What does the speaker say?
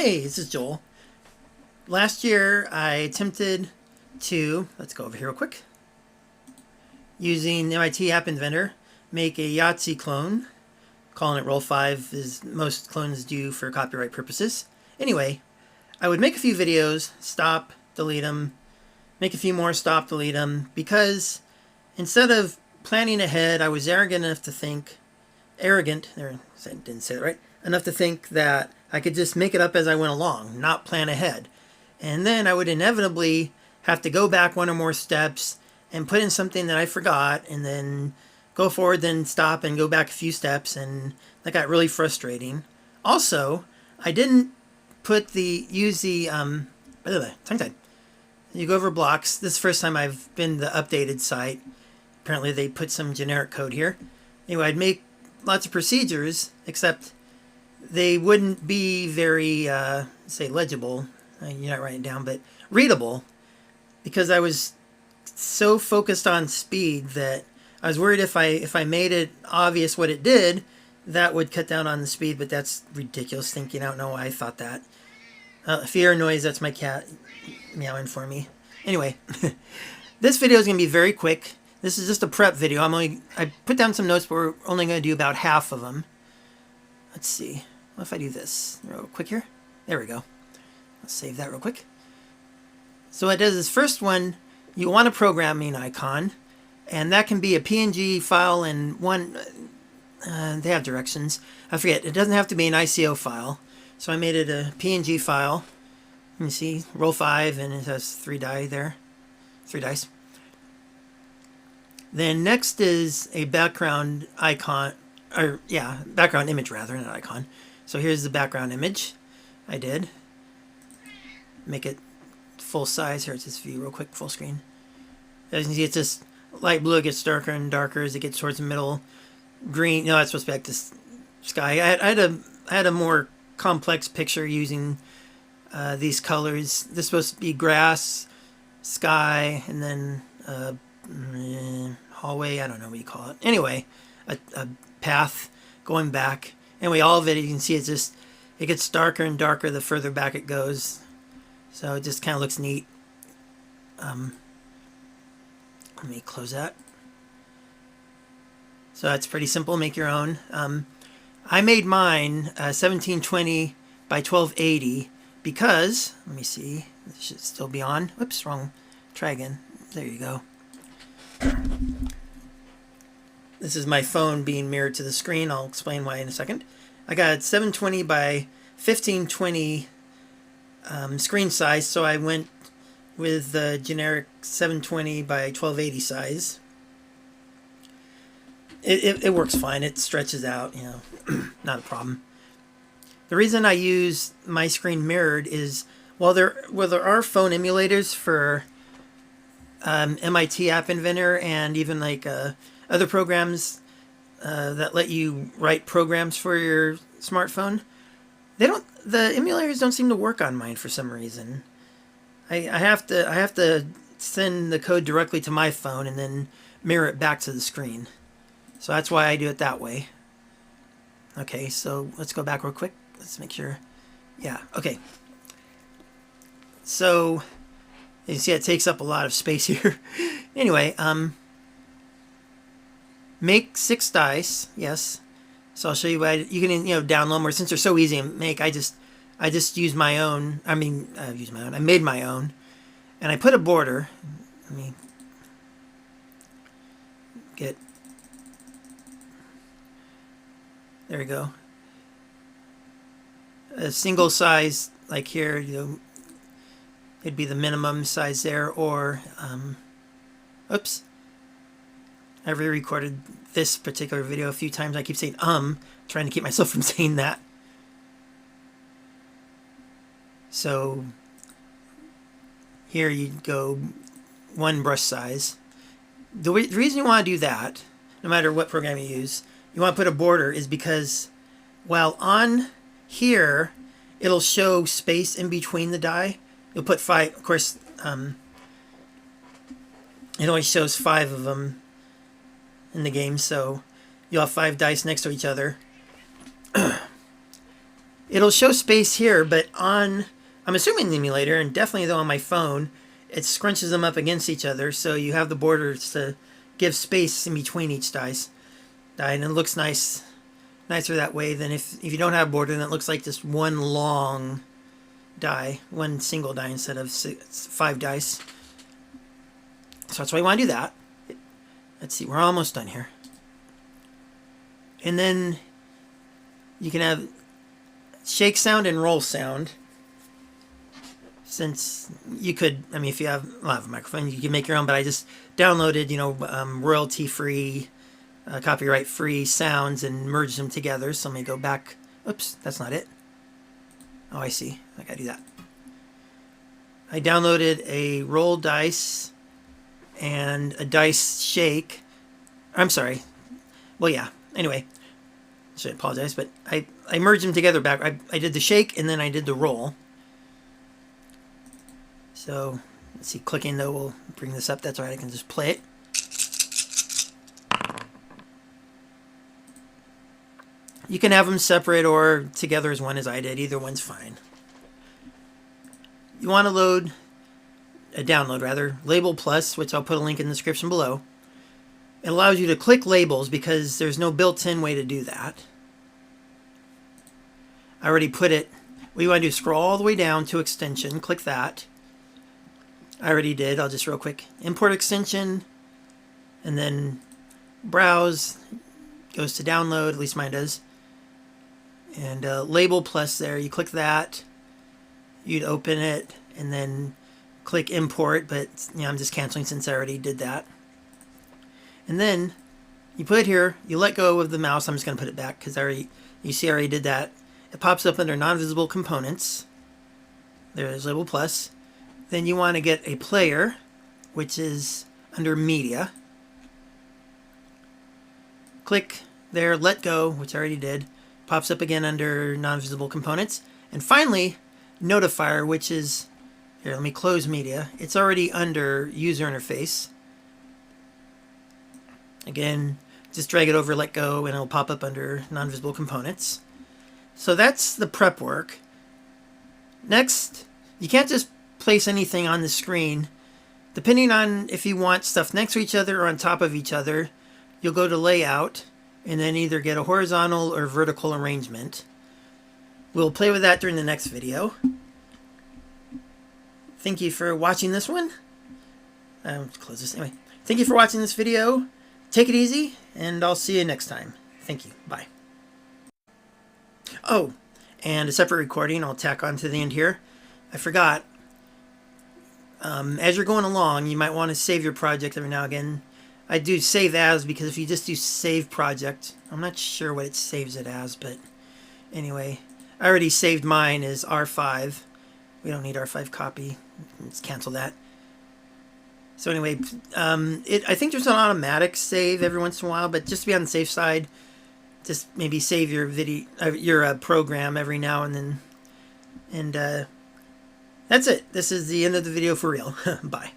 Hey, this is Joel. Last year I attempted to, let's go over here real quick, using MIT App Inventor, make a Yahtzee clone. Calling it Roll 5 is most clones do for copyright purposes. Anyway, I would make a few videos, stop, delete them, make a few more, stop, delete them, because instead of planning ahead, I was arrogant, enough to think that I could just make it up as I went along, not plan ahead. And then I would inevitably have to go back one or more steps and put in something that I forgot, and then go forward, then stop and go back a few steps, and that got really frustrating. Also, I didn't use the tongue-tied. You go over blocks. This is the first time I've been to the updated site. Apparently they put some generic code here. Anyway, I'd make lots of procedures, except they wouldn't be very, say, legible. You're not writing it down, but readable, because I was so focused on speed that I was worried if I made it obvious what it did, that would cut down on the speed, but that's ridiculous thinking. I don't know why I thought that. If you hear a noise, that's my cat meowing for me. Anyway, this video is going to be very quick. This is just a prep video. I put down some notes, but we're only going to do about half of them. Let's see. What if I do this real quick here? There we go. Let's save that real quick. So what it does is, first one, you want a programming icon, and that can be a PNG file and one, they have directions. I forget, it doesn't have to be an ICO file. So I made it a PNG file. You see, roll 5, and it has 3 die there. 3 dice. Then next is a background icon, or yeah, background image rather, not icon. So here's the background image I did. Make it full size. Here, it's this view real quick, full screen. As you can see, it's just light blue. It gets darker and darker as it gets towards the middle. Green, no, that's supposed to be like this sky. I had a more complex picture using these colors. This is supposed to be grass, sky, and then hallway. I don't know what you call it. Anyway, a path going back. Anyway, all of it, you can see it's just, it gets darker and darker the further back it goes. So it just kind of looks neat. Let me close that. So that's pretty simple. Make your own. I made mine 1720 by 1280 because, let me see, this should still be on. Whoops, wrong. Try again. There you go. This is my phone being mirrored to the screen. I'll explain why in a second. I got 720 by 1520 screen size, so I went with the generic 720 by 1280 size. It works fine. It stretches out, you know, not a problem. The reason I use my screen mirrored is, while there are phone emulators for MIT App Inventor and even like other programs that let you write programs for your smartphone, the emulators don't seem to work on mine for some reason. I have to send the code directly to my phone and then mirror it back to the screen. So that's why I do it that way. Okay, so let's go back real quick. Let's make sure. Yeah, okay. So you see it takes up a lot of space here. Anyway, make 6 dice. Yes. So I'll show you what you can, download more. Since they're so easy to make, I just use my own. I made my own, and I put a border. Let me get. There we go. A single size, like here, it'd be the minimum size there, or, oops. I've re-recorded this particular video a few times. I keep saying, trying to keep myself from saying that. So, here you go, 1 brush size. The reason you want to do that, no matter what program you use, you want to put a border, is because while on here, it'll show space in between the die. You'll put 5, of course, it only shows 5 of them in the game, so you'll have 5 dice next to each other. It'll show space here, but on, I'm assuming the emulator, and definitely though on my phone, it scrunches them up against each other, so you have the borders to give space in between each die, and it looks nicer that way than if you don't have a border, then it looks like just one long die, one single die instead of 5 dice. So that's why you want to do that. Let's see, we're almost done here. And then you can have shake sound and roll sound. Since you could, I mean, if you have a microphone, you can make your own, but I just downloaded, royalty-free, copyright-free sounds and merged them together. So let me go back. Oops, that's not it. Oh, I see. I gotta do that. I downloaded a roll dice and a dice shake. I'm sorry. Well, yeah. Anyway, I apologize, but I merged them together back. I did the shake and then I did the roll. So, let's see, clicking though will bring this up. That's all right, I can just play it. You can have them separate or together as one as I did. Either one's fine. You want to download LabelPlus, which I'll put a link in the description below. It allows you to click labels because there's no built-in way to do that. I already put it, what you want to do is scroll all the way down to extension, click that. I already did. I'll just real quick import extension and then browse, goes to download, at least mine does. And LabelPlus there, you click that, you'd open it and then click import, but I'm just canceling since I already did that. And then you put it here, you let go of the mouse. I'm just going to put it back because you see I already did that. It pops up under non-visible components. There's LabelPlus. Then you want to get a player, which is under media. Click there, let go, which I already did. Pops up again under non-visible components. And finally, notifier, which is, here, let me close media. It's already under user interface. Again, just drag it over, let go, and it'll pop up under non-visible components. So that's the prep work. Next, you can't just place anything on the screen. Depending on if you want stuff next to each other or on top of each other, you'll go to layout and then either get a horizontal or vertical arrangement. We'll play with that during the next video. Thank you for watching this one. Close this anyway. Thank you for watching this video. Take it easy, and I'll see you next time. Thank you. Bye. Oh, and a separate recording I'll tack on to the end here. I forgot. As you're going along, you might want to save your project every now and again. I do save as because if you just do save project, I'm not sure what it saves it as, but anyway, I already saved mine as R5. We don't need R5 copy. Let's cancel that. So anyway, I think there's an automatic save every once in a while, but just to be on the safe side, just maybe save your video, your program every now and then, and that's it. This is the end of the video for real. Bye.